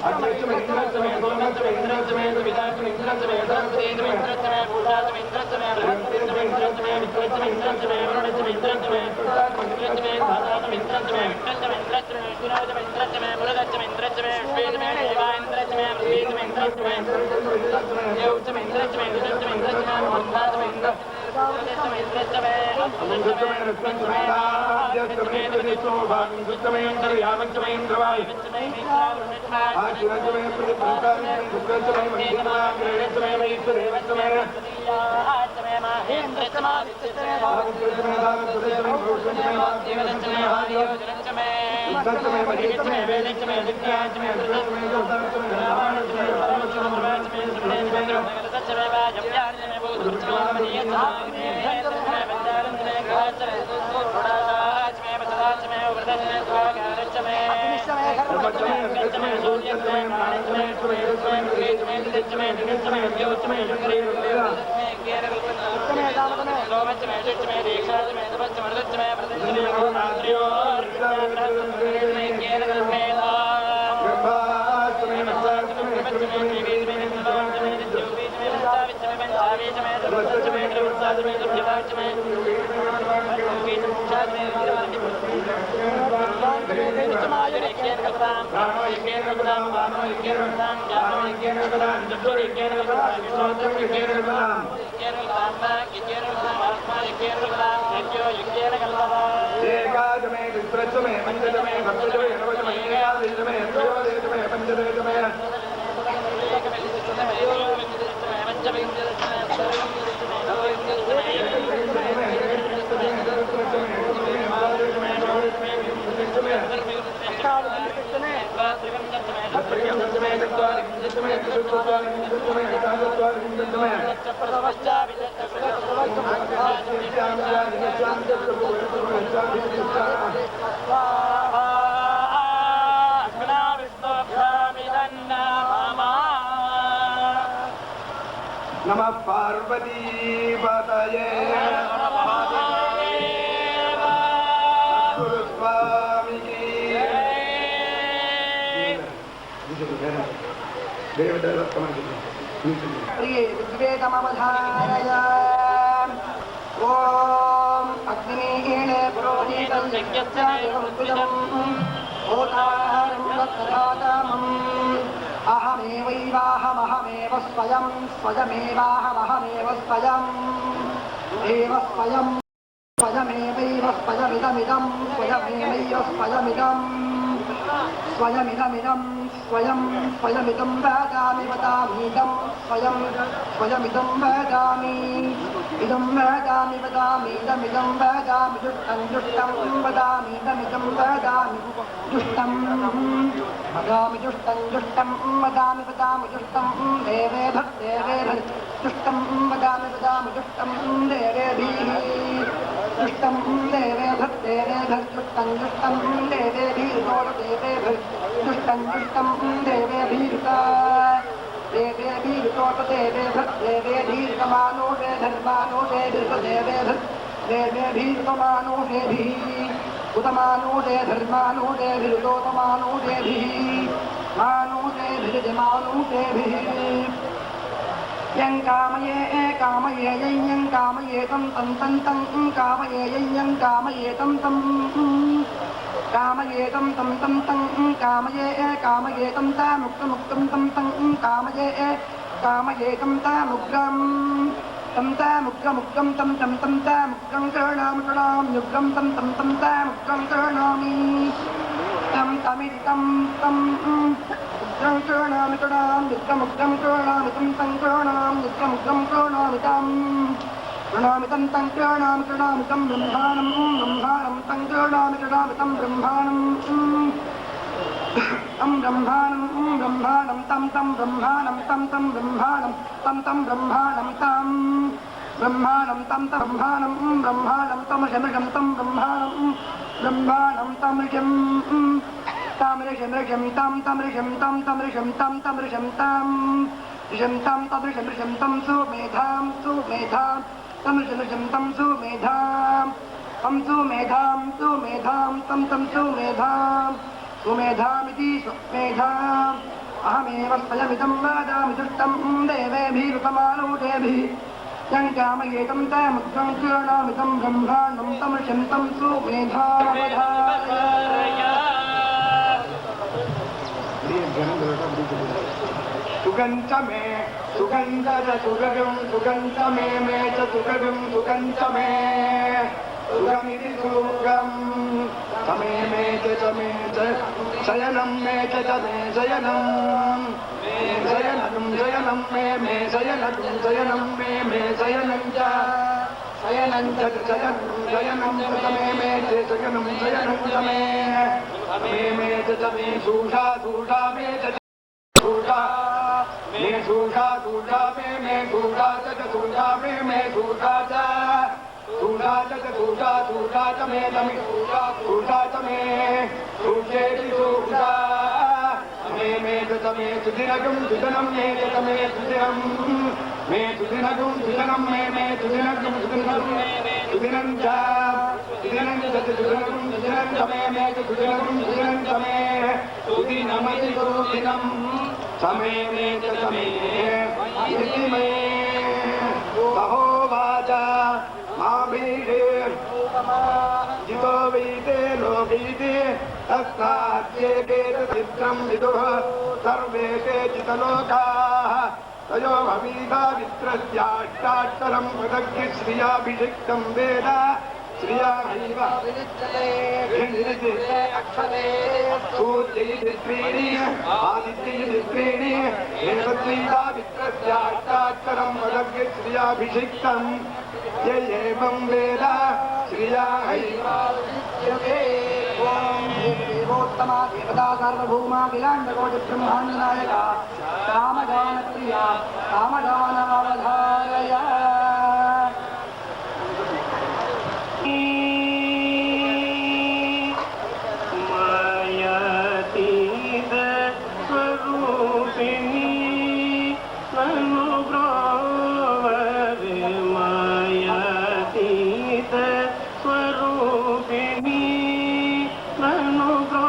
Speaker 1: अग्निश्च मे इन्द्रश्च मे सोमश्च मे इन्द्रश्च मे सुविदाश्च मे इन्द्रश्च मे सरस्वतीश्च मे इन्द्रश्च मे पूषाश्च मे इन्द्रश्च मे बृहस्पतिश्च मे इन्द्रश्च मे मित्रश्च मे इन्द्रश्च मे वरुणश्च मे इन्द्रश्च मे पुरुषाश्च मे इन्द्रश्च मे धाताश्च मे इन्द्रश्च मे विष्णुश्च मे इन्द्रश्च मे विष्णुराज मे इन्द्रश्च मे मुरुगश्च मे इन्द्रश्च मे विश्वेश्च मे देवा इन्द्रश्च मे अमृतेश्च मे इन्द्रश्च मे देवश्च मे इन्द्रश्च मे विष्णुश्च मे इन्द्रश्च मे मोक्षाश्च मे इन्द्रश्च मे इन्द्रश्च मे अमृतश्च मे रत्नश्च मे राज्यश्च मे तदेशो भागश्च मे अन्तर्यामश्च मे इन्द्रवायुश्च मे आचुरश्च मे प्रतिपन्ताश्च मे शुक्रश्च मे महीनमाग्रेणश्च मे महीश्वरेवश्च मे आच मे माहेन्द्रश्च मादित्यश्च मे भागश्च मे दानश्च मे भूषश्च मे वाग्देवश्च मे हादियोजनश्च मे युद्धश्च मे महीश्च मे वेदश्च मे विद्याश्च मे अमृतश्च मे जोतश्च मे रावणश्च मे परमश्च मे ब्रह्मश्च मे सुरेश्च मे जगतश्च मे वाजव्याश्च मे बोधश्च मे मदीयश्च मे बन्दारश्च मे ग्रहश्च मे गुणाश्च मे बसदाश्च मे वृद्धश्च मे स्वागारश्च मे धर्मश्च मे अग्निश्च मे सूर्यश्च मे प्राणश्च मे सुमेधश्च मे मृगेश्च मे दिदश्च मे दिगश्च मे द्योश्च मे शुक्रेश्च मे सोमश्च मे षट्च मे दीक्षाश्च मे तपश्च मृतश्च मे व्रतश्च मे नमः पार्वती पतये गुरु स्वामी की
Speaker 5: प्रिय ऋग्वेदमवधारय ओम अग्निमीण प्रोदितं यज्ञस्यादिवम् होतारं तत्तदातमम् अहमेवैवाहमहमेव स्वयं स्वयमेवाहमहमेव स्वयम् एव स्वयं स्वयमेवैव स्वयमिदमिदं स्वयमेवैव स्वयमिदं स्वयमिदमिदं स्वयं स्वयमिदं वदामि वदामीदं स्वयं स्वयमिदं वदामि इदं वदामि वदामि इदमिदं वदामि दुष्टं दुष्टं वदामि इदमिदं वदामि दुष्टं वदामि दुष्टं दुष्टं वदामि वदामि दुष्टं देवे भक्तेवे दुष्टं वदामि वदामि दुष्टं देवेभिः दुष्टं देवे भक्तेवे दुष्टं दुष्टं देवेभिः दुष्टं दुष्टं देवेभिः देवे भृदेवे धीर्घमानो दे धर्मानो दे धीर्घदेवे भृदेवे भीर्घमानो देभिः उतमानो दे धर्मानो दे भीर्घोतमानो देभिः मानो दे भीर्घमानो देभिः यं कामये कामये यं कामये तं तं तं तं कामये यं कामये तं तं कामये तं तं तं तं कामये कामये तं तामुक्तं तं तं कामये कामये तं तामुग्रं तं तामुग्रमुग्रं तं तं तं तामुग्रं करणामि करणामि युग्रं तं तं तं तामुग्रं करणामि तं तमिति तं तं उग्रं करणामि करणामि युग्रमुग्रं करणामि तं तं करणामि युग्रमुग्रं करणामि तं प्रणामि तं तं करणामि करणामि तं ब्रह्माणं ब्रह्माणं तं करणामि करणामि तं ब्रह्माणं ब्रह्माणं ब्रह्माणं तं तं ब्रह्माणं तं तं ब्रह्माणं तं तं ब्रह्माणं तं ब्रह्माणं तं तं ब्रह्माणं ब्रह्माणं तं शमृषं तं ब्रह्माणं ब्रह्माणं तं ऋषं तामृषं ऋषं तं तं ऋषं तं तं ऋषं तं तं ऋषं तं ऋषं तं तदृशं ऋषं तं सुमेधां सुमेधां तं ऋषं ऋषं तं सुमेधां तं सुमेधां सुमेधां तं तं सुमेधां सुमेधामिति सुमेधाम् अहमेव स्वयमिदं वदामि दुष्टं देवेभिरुपमानूतेभिः यं कामये तं तामुग्रं करणामि तं ब्रह्माण्डं तं ऋषं तं सुमेधावधारय
Speaker 1: सुगंध मे सुगंध सुगगं सुगंध मे च सुगगं सुगंध मे सुगमिति सुगं समे मे च शयनं मे च मे शयनं शयनं शयनं मे शयनं शयनं मे शयनं च शयनं च शयनं च मे च शयनं शयनं च मे च मे सूषा सूषा मे च सूषा मे सूषा सूषा मे सूषा च सूषा मे सूषा च सूषा च सूषा सूषा च मे तमि सूषा च मे सूषेति सूषा मे च मे सुदिनगं सुदनं मे च मे सुदिनं मे सुदिनगं सुदनं मे सुदिनगं सुदिनं सुदिनं च सुदिनं च सुदिनगं सुदिनं च मे च सुदिनगं सुदिनं च मे सुदिनमति सुदिनं समे मे च मे इति मे सहोवाच माभीरे जितो वैते लोकैते तस्माद्येकेत चित्रं विदुः सर्वे केचितलोकाः तयो भवीता वित्रस्याष्टाक्षरं पृथक् श्रियाभिषिक्तं वेद श्रिया हैव विनिर्जिते अक्षरे सूर्यैः त्रीणि आदित्यैः त्रीणि एतद्वैता वित्रस्याष्टाक्षरं पृथक् श्रियाभिषिक्तं य एवं वेद श्रिया हैव देवोत्तमा देवता सार्वभौमा अखिलाण्डकोटिब्रह्माण्डनायका कामगानप्रिया कामगानावधारय
Speaker 3: मायातीत स्वरूपिणी अनुग्रहवे मायातीत स्वरूपिणी अनुग्रहवे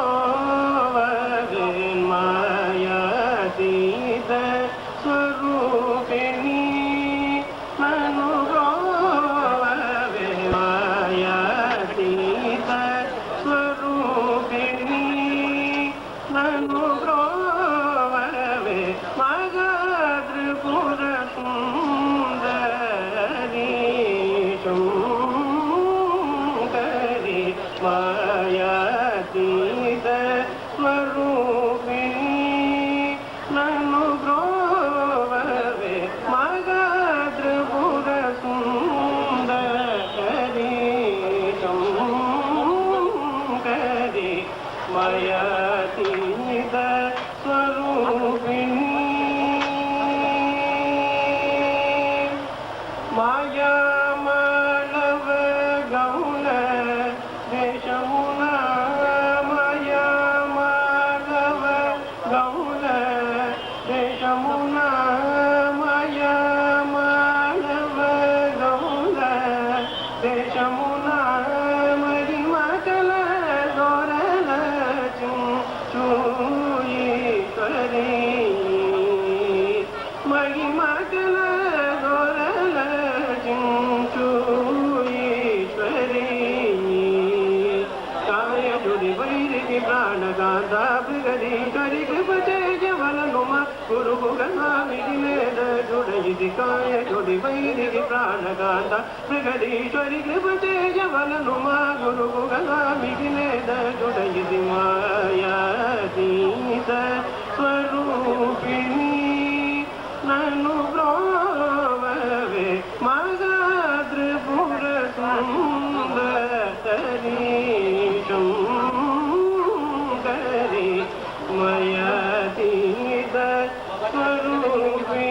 Speaker 3: मायातीत स्वरूपिणी अनुग्रहवे मायातीत स्वरूपिणी अनुग्रहवे मगत्रिपुर सुन्दरी शङ्करी मायातीत स्वरूपिणी
Speaker 1: गुरुगुगनामिदिनेद जुडयिदि काय जुडि वैदिति प्राणकान्त मृगदीश्वरि कृपतेजवलनुमा गुरुगुगनामिदिनेद जुडयिदि मायातीत स्वरूपिणी ननु ब्रोववे मगाद्रिपुर सुन्दरी शङ्करी मयातीत स्वरूपिणी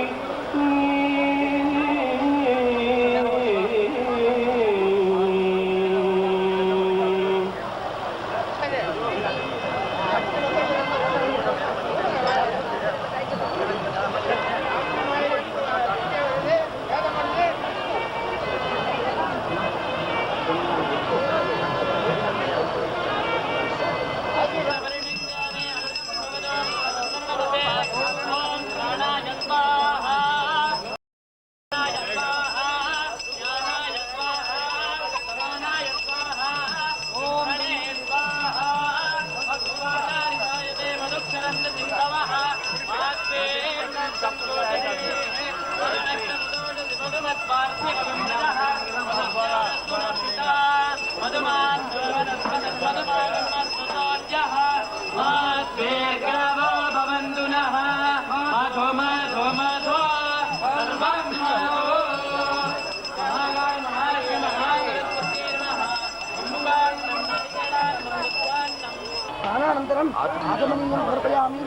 Speaker 5: स्नानानन्तरम् आगमनीयं समर्पयामि,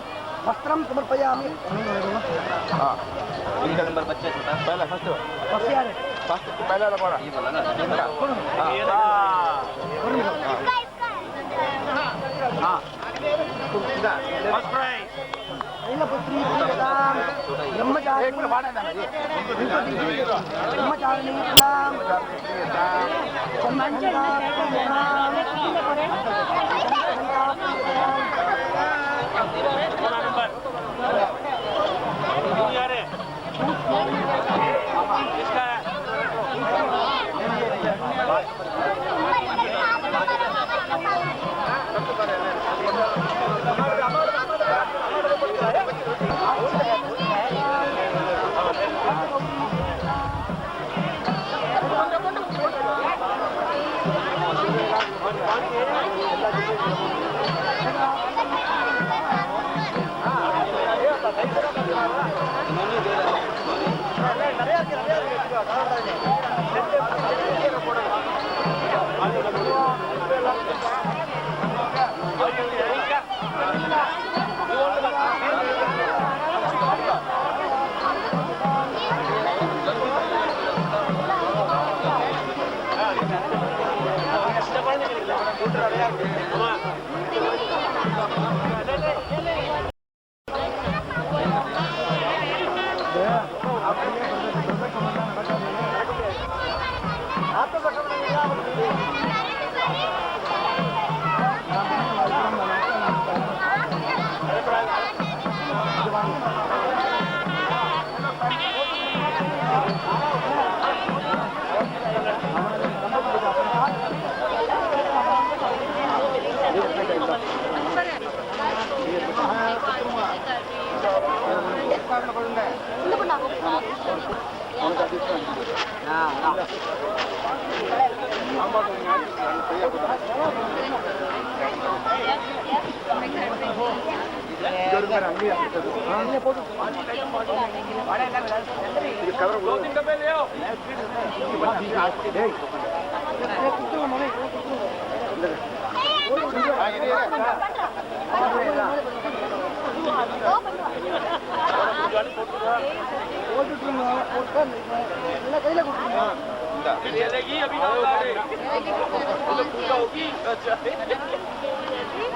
Speaker 5: वस्त्रं समर्पयामि।
Speaker 6: इनका नंबर बच्चे छोटा पहला फर्स्ट पहला लगवाना ये वाला ना हां फर्स्ट प्राइज
Speaker 5: शैलपुत्री ब्रह्मचारिणी ब्रह्मचारिणी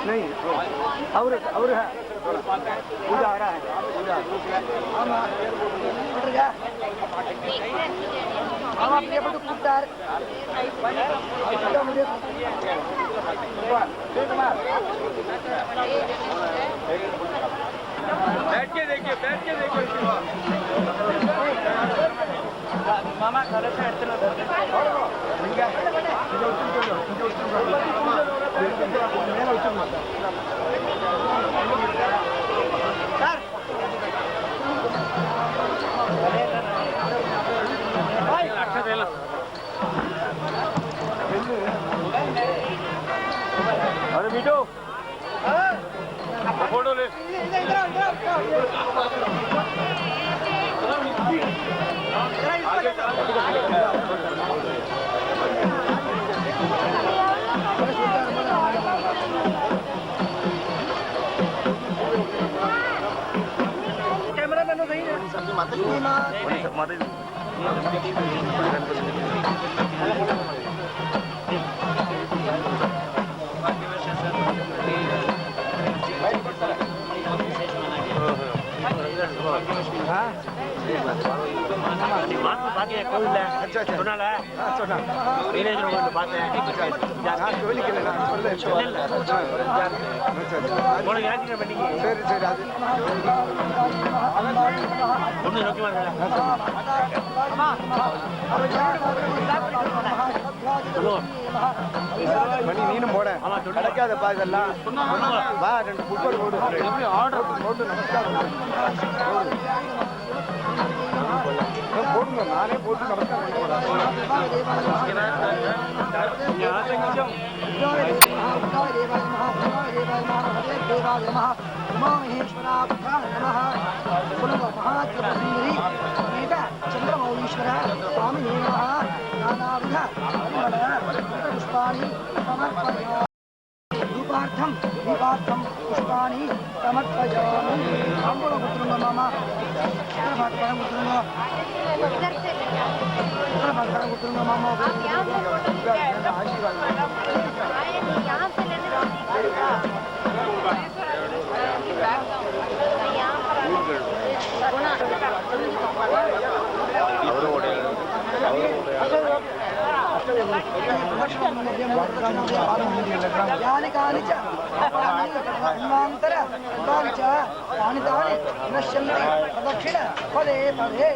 Speaker 5: नहीं और है पूजा आ रहा है हम अपने पर कुत्तार मुझे
Speaker 6: बैठ के देखिए
Speaker 2: मामा घर से
Speaker 5: सर
Speaker 6: மணி நீனும் போட கிடைக்காத பாக்கெல்லாம் வா 2 ஃபுட்பால் போடு ஆர்டர் போட்டு நமஸ்காரம் போடுங்க நானே போட்டு நமஸ்காரம்
Speaker 5: चंद्रमौलीश्वर स्वामी नानाविध पुष्पाणि समर्पयामि दीपार्थं पुष्पाणि समर्पयामि अंगुलपुत्रं मम उत्तरभागपुत्रं मम
Speaker 4: यहाँ से लेने
Speaker 5: यानि कानि च जन्मान्तराणि च तानि तानि नश्यन्ति प्रदक्षिण पदे पदे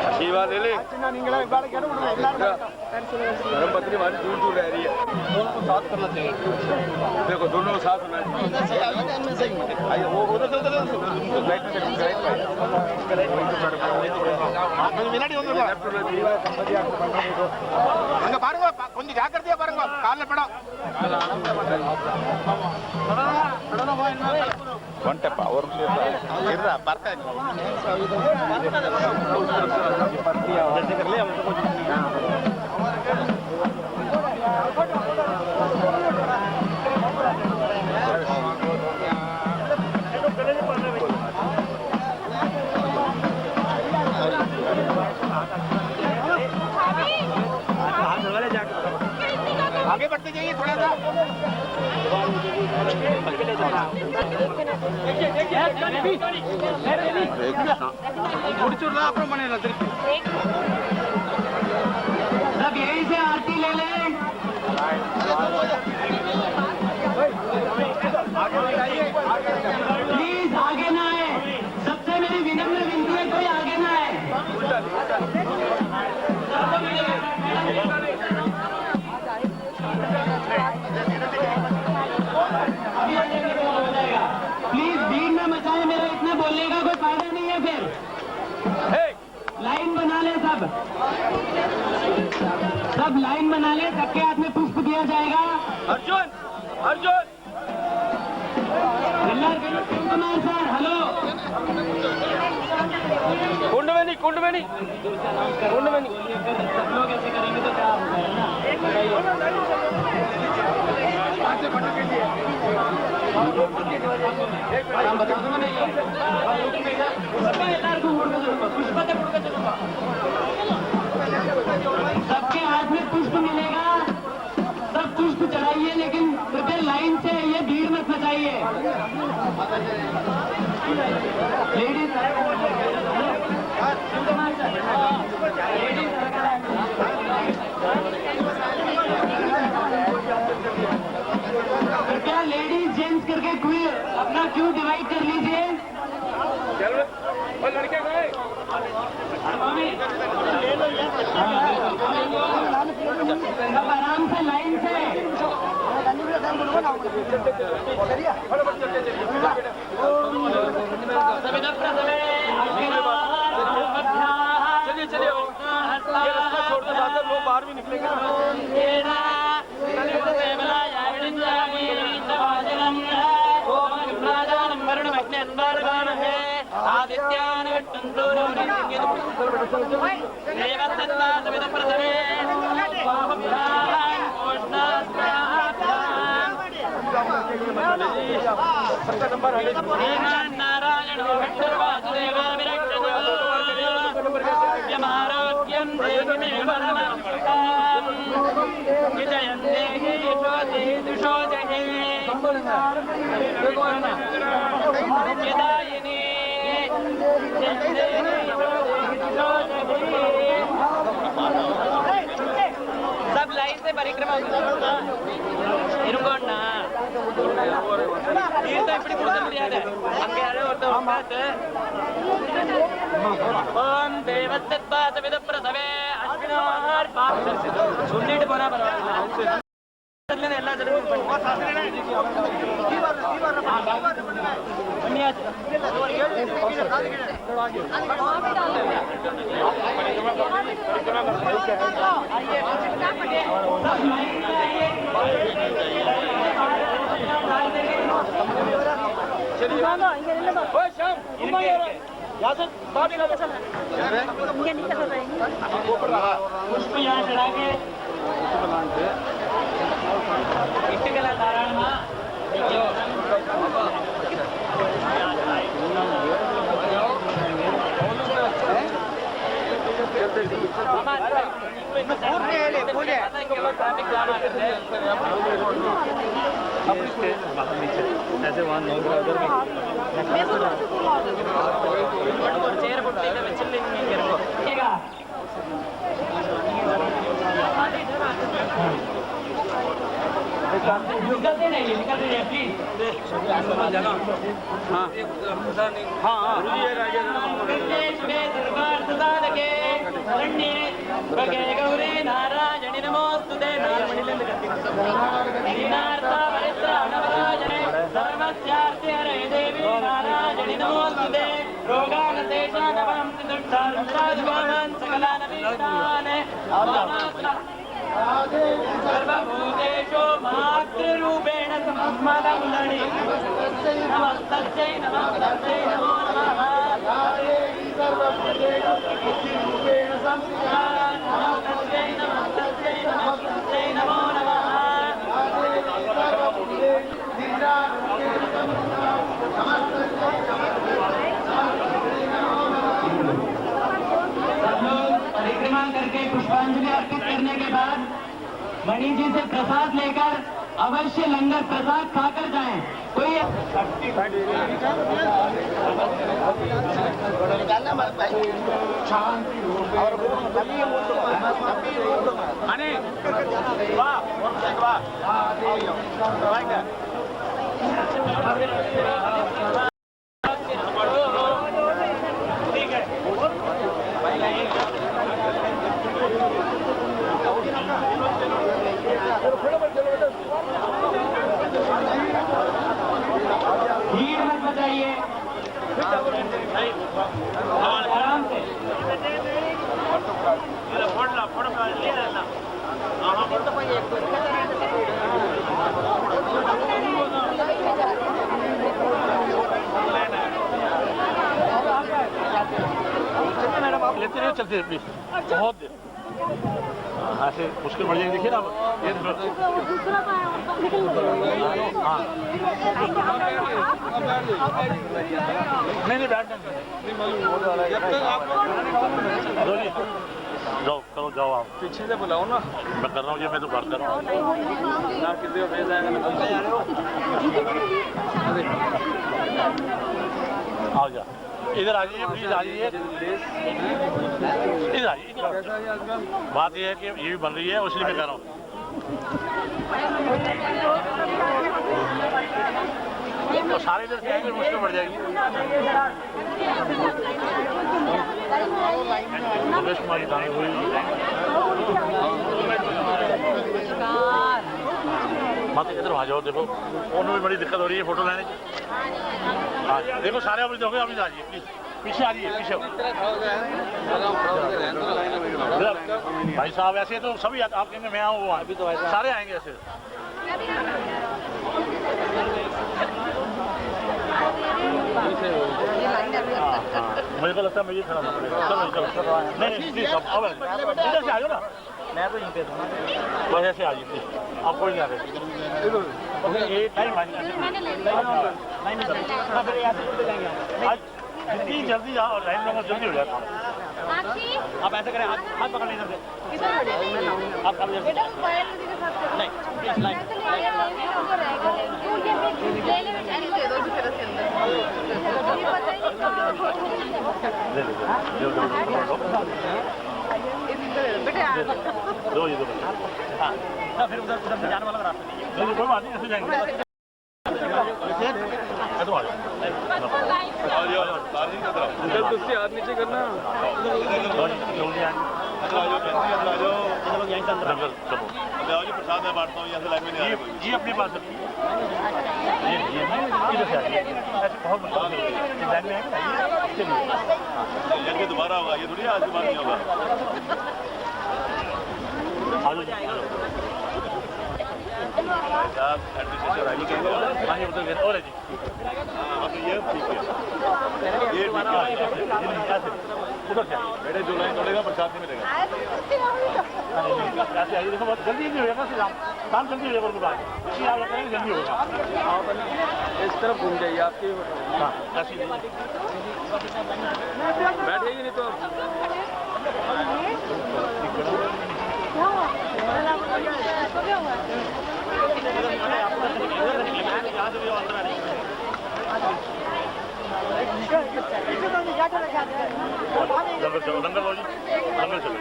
Speaker 6: आशीर्वाद ले ले நீங்களே இவ்வாறு கேட்டு விடுங்க எல்லாரும் धर्मपत्नी हमारी दूर दूर रह रही है दोनों को साथ करना चाहिए देखो दोनों को साथ होना चाहिए वो उधर राइट முன்னாடி வந்துருங்க அங்க பாருங்க கொஞ்சம் ஜாக்கிரதையா பாருங்க கால்ல படம் வந்துட்டப்பா ஒரு நிமிஷம் இருடா பார்த்தா आगे बढ़ते जाइए थोड़ा सा முடிச்சுடலாம் அப்புறம் பண்ணிடலாம் திருப்பி
Speaker 2: अब यहीं से आरती ले लें प्लीज आगे ना आए सबसे मेरी विनम्र विनती है कोई आगे ना आए प्लीज भीड़ में मचाए मेरा इतना बोलने का कोई फायदा नहीं है फिर लाइन बना ले सब लाइन बना ले सबके हाथ में पुष्प दिया जाएगा
Speaker 6: अर्जुन अर्जुन
Speaker 2: कुमार सर हेलो
Speaker 6: कुंड में नहीं सब लोग ऐसे करेंगे तो क्या
Speaker 2: सबके हाथ में पुष्प मिलेगा सब पुष्प चढ़ाइए लेकिन कृपया लाइन से ये भीड़ मत मचाइए लेडीज कृपया लेडीज जेंट्स करके अपना क्यू डिवाइड कर लीजिए
Speaker 6: लड़के गए
Speaker 2: सब आराम से लाइन से
Speaker 6: चलिए चलिए छोड़ दो लोग बाहर भी निकलेंगे
Speaker 2: आदित्यान् देवदत्तादविदप्रथमे स्वाहभ्याम् ओष्णास्त्राभ्याम् नारायणो विष्णुर्वासुदेवो विरक्षतो यमारोग्यं देहि मे परमं विजयं देहि दिशो जहि यदायिनी सब लाइन से परिक्रमा இருங்கோண்ணா தீர்த்தம் இப்படி கொடுக்க முடியாது அங்கே யாரோ ஒருத்தர் பார்த்து ஓம் தேவத்தத்பாத விதப்பிரசவே அஸ்வினார் சொல்லிட்டு போனா பரவாயில்ல எல்லா தடவையும் பண்ணியாச்சு पुष्प यहाँ चढ़ा के इट्टकला धारणा ऐसे वहाँ उधर चेयर निकलते नहीं प्लीज दरबार सुधार के गौरी नारायणी नमोस्तुते सर्वस्यार्थे हरे देवी नारायणी नमोस्तुते रोगानदेशानवं दुष्टान् सकलानवीनान् सर्वभूतेषु मातृरूपेण सम्मदमुदणि नमस्तस्यै नमस्तस्यै नमो नमः सर्वभूतेषु बुद्धिरूपेण संस्थिता नमस्तस्यै नमस्तस्यै नमस्तस्यै नमो नमः सर्वभूतेषु निद्रारूपेण संस्थिता नमस्तस्यै परिक्रमा करके पुष्पांजलि अर्पित करने के बाद मणि जी से प्रसाद लेकर अवश्य लंगर प्रसाद खाकर जाएं। कोई ठीक है भीड़ मत बचाइए आराम से
Speaker 3: लेते रहो चलते प्लीज बहुत देर ऐसे मुश्किल बढ़ जाएगी देखिए ना ये हाँ नहीं बैठ जाओ करो जाओ आप पीछे से बुलाओ ना मैं कर रहा हूँ ये मैं तो बात कर रहा हूँ ना किसी को भेज आएगा निकलते जा रहे हो आओ जा इधर आ जाइए प्लीज आ जाइए इधर आइए बात यह है कि ये भी बन रही है इसलिए मैं कह रहा हूँ तो सारे इधर से आएंगे मुश्किल बढ़ जाएगी योगेश कुमार की तारीफ हुई मत इधर आ जाओ देखो उन्होंने भी बड़ी दिक्कत हो रही है फोटो लेने की हाँ देखो सारे अभी देखो अभी आ जाइए प्लीज पीछे आ जाइए पीछे भाई साहब ऐसे तो सभी आप कहेंगे मैं आऊँ वो अभी तो सारे आएंगे ऐसे
Speaker 6: से
Speaker 3: मुझे को लगता है मुझे खड़ा होना पड़ेगा। चलो चलो नहीं प्लीज अब इधर से आ जाओ ना। मैं तो यहीं पे था बस ऐसे आ जाइए आप कोई नहीं आ रहे ये टाइम आज जितनी जल्दी जाओ लाइन में जल्दी हो जाता आप ऐसे करें हाथ पकड़ लें आप
Speaker 4: बेटा मोबाइल के साथ नहीं लाइन दे दो दूसरे के अंदर बेटा
Speaker 3: दो ये दो हाँ फिर उधर उधर से जाने वाला रास्ता नहीं कोई बात नहीं ऐसे जाएंगे
Speaker 6: इधर तो उससे हाथ नीचे करना
Speaker 3: प्रसाद मैं बांटता हूँ यहाँ से लाइन में नहीं ये अपने पास ये इधर से आइए ऐसे बहुत लाइन में है दोबारा होगा ये थोड़ी आज के बाद नहीं होगा बेटे जो लाइन तोड़ेगा प्रसाद नहीं मिलेगा देखो बहुत जल्दी नहीं होगा काम जल्दी हो जाएगा आप करेंगे जल्दी होगा
Speaker 6: इस तरफ घूम जाइए आपकी बैठेगी नहीं तो
Speaker 3: लंगर चलो लंगर लो जी लंगर चलो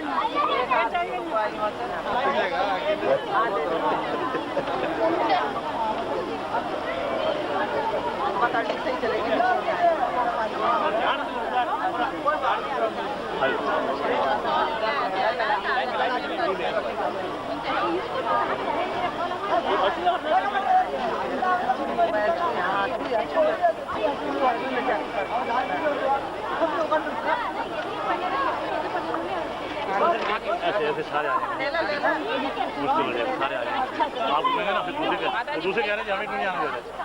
Speaker 4: सही चलेगी
Speaker 3: ऐसे ऐसे सारे आ जाएंगे मुश्किल हो जाएगा सारे आ जाएंगे आप कहेंगे ना फिर दूसरे कह रहे हैं हमें क्यों नहीं आने दे रहे